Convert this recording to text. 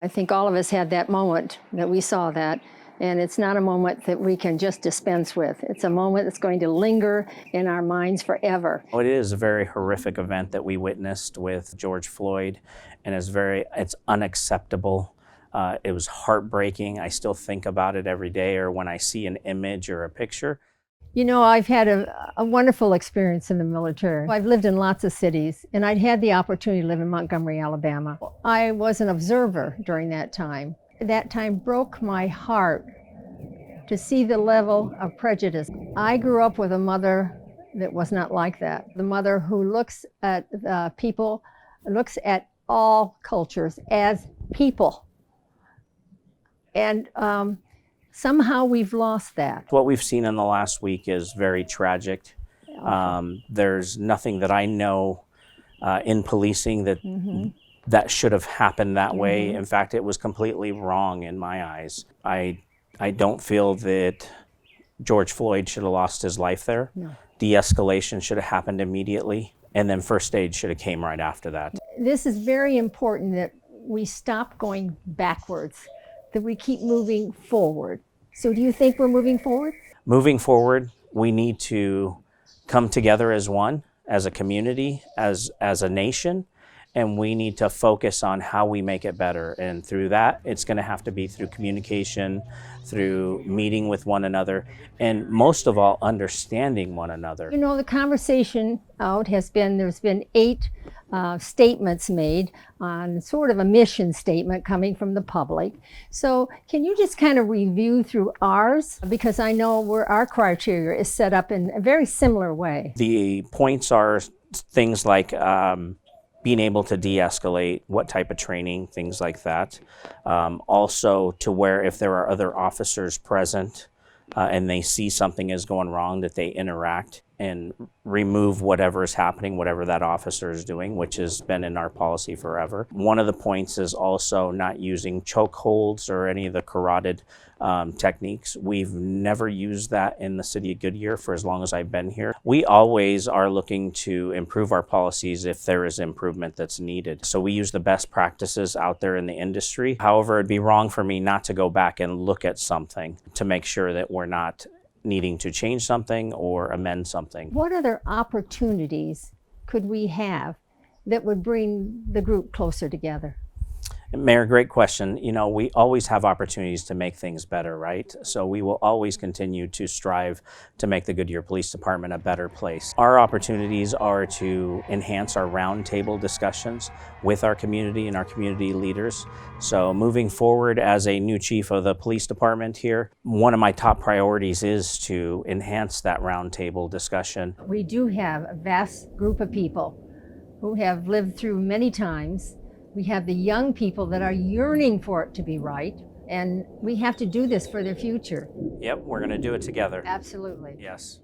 I think all of us had that moment that we saw that, and it's not a moment that we can just dispense with. It's a moment that's going to linger in our minds forever. It is a very horrific event that we witnessed with George Floyd, and it's unacceptable. It was heartbreaking. I still think about it every day, or when I see an image or a picture. You know, I've had a wonderful experience in the military. I've lived in lots of cities, and I'd had the opportunity to live in Montgomery, Alabama. I was an observer during that time. That time broke my heart to see the level of prejudice. I grew up with a mother that was not like that. The mother who looks at people, looks at all cultures as people. And somehow we've lost that. What we've seen in the last week is very tragic. There's nothing that I know in policing that should have happened that way. In fact, it was completely wrong in my eyes. I don't feel that George Floyd should have lost his life there. No. De-escalation should have happened immediately, and then first aid should have came right after that. This is very important that we stop going backwards, that we keep moving forward. So do you think we're moving forward? Moving forward, we need to come together as one, as a community, as a nation, and we need to focus on how we make it better. And through that, it's going to have to be through communication, through meeting with one another, and most of all, understanding one another. You know, the conversation out has been, there's been 8 statements made on sort of a mission statement coming from the public. So can you just kind of review through ours? Because I know our criteria is set up in a very similar way. The points are things like being able to de-escalate, what type of training, things like that. Also to where if there are other officers present and they see something is going wrong, that they interact and remove whatever is happening, whatever that officer is doing, which has been in our policy forever. One of the points is also not using choke holds or any of the carotid techniques. We've never used that in the city of Goodyear for as long as I've been here. We always are looking to improve our policies if there is improvement that's needed. So we use the best practices out there in the industry. However, it'd be wrong for me not to go back and look at something to make sure that we're not needing to change something or amend something. What other opportunities could we have that would bring the group closer together? Mayor, great question. You know, we always have opportunities to make things better, right? So we will always continue to strive to make the Goodyear Police Department a better place. Our opportunities are to enhance our roundtable discussions with our community and our community leaders. So moving forward as a new chief of the police department here, one of my top priorities is to enhance that roundtable discussion. We do have a vast group of people who have lived through many times. We have the young people that are yearning for it to be right, and we have to do this for their future. Yep, we're going to do it together. Absolutely. Yes.